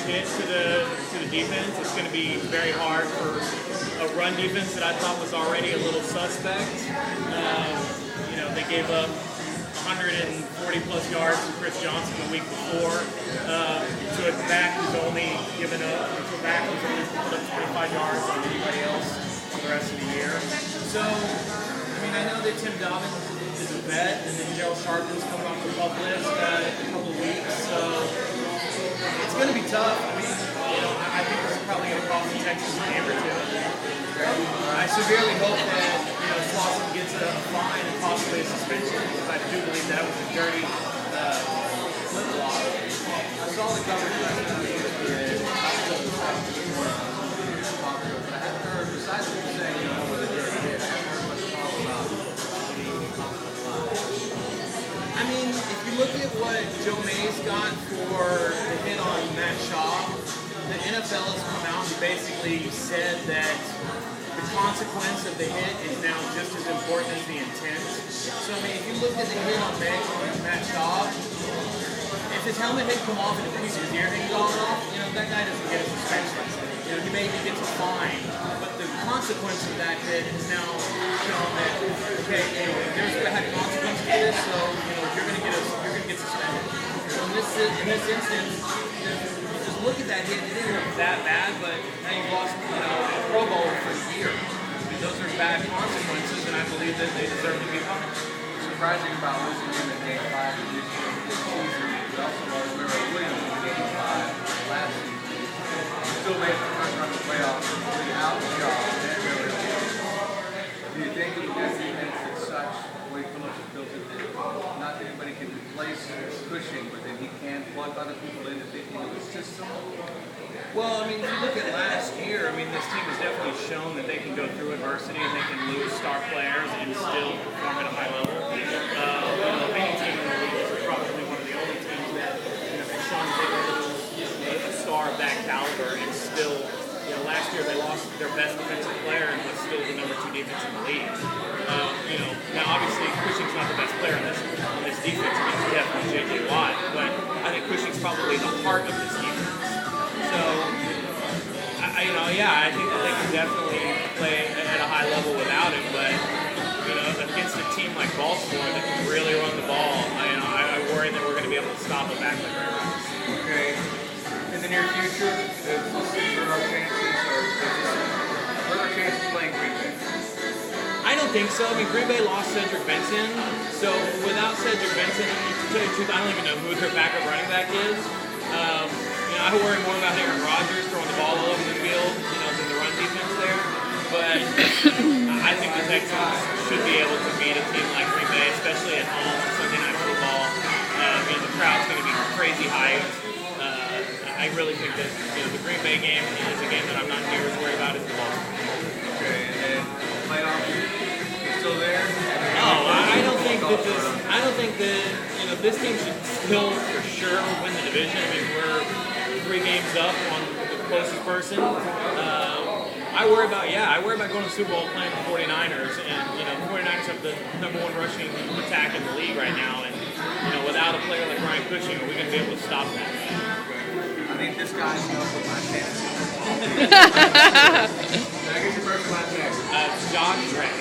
hit to the defense. It's going to be very hard for a run defense that I thought was already a little suspect. They gave up 140 plus yards to Chris Johnson the week before. To a back who's only put up 25 yards on anybody else for the rest of the year. So, I know that Tim Dobbins is a vet, and then Gerald Sharpton's coming off the pup list in a couple of weeks. So it's going to be tough. I think this is probably going to cost the Texans a game or two. I severely hope that Slauson gets a fine and possibly a suspension, because I do believe that was a dirty flip-flop. I saw the coverage last night. I haven't heard, besides what you're saying, with a dirty hit, I haven't heard much talk about any if you look at what Joe Mays got for the hit on Matt Shaw, the NFL has come out and basically said that the consequence of the hit is now just as important as the intent. So, if you look at the hit on Matt Shaw, if his helmet had come off and a piece of his ear had gone off, that guy doesn't get a suspension. He maybe gets a fine, but the consequence of that hit is now shown that, okay, there's had consequences to this, so you're going to get suspended. So in this instance, you just look at that hit, it didn't look that bad, but now you've lost a Pro Bowl for a year. Those are bad consequences, and I believe that they deserve to be punished. surprising about losing him in Game 5 of this season. We also lost Larry Williams in Game 5 last season. Still made the first run of the playoffs without the job and Larry Williams. Do you think with this defense as such, the way Phillips has built it, that not that anybody can replace Cushing, but that he can plug other people into the system? Well, if you look at last year, this team has definitely shown that they can go through adversity and they can lose star players and still perform at a high level. Any team in the league is probably one of the only teams that they've shown that they can lose a star of that caliber and still, last year they lost their best defensive player and was still the number 2 defense in the league. Now obviously Cushing's not the best player in this defense. It's definitely J.J. Watt, but I think Cushing's probably the heart of this defense. So, I think that they can definitely play at a high level without him, but, against a team like Baltimore that can really run the ball, I worry that we're going to be able to stop a back like Barajas. Okay. In the near future, what are our chances playing Green Bay? I don't think so. Green Bay lost Cedric Benson, so without Cedric Benson, to tell you the truth, I don't even know who their backup running back is. I worry more about Aaron Rodgers throwing the ball all over the field, than the run defense there. But I think the Texans should be able to beat a team like Green Bay, especially at home on Sunday Night Football. The crowd's going to be crazy hyped. I really think that the Green Bay game is a game that I'm not near as worried about as the Baltimore. Okay, and then playoff, you're still there? No, I don't think that this team should still for sure win the division. We're 3 games up on the closest person. I worry about going to the Super Bowl playing the 49ers, and the 49ers have the number 1 rushing attack in the league right now, and without a player like Ryan Cushing, are we going to be able to stop that? I think this guy's up with my fantasy football. Can I get your first last name? Josh Gray.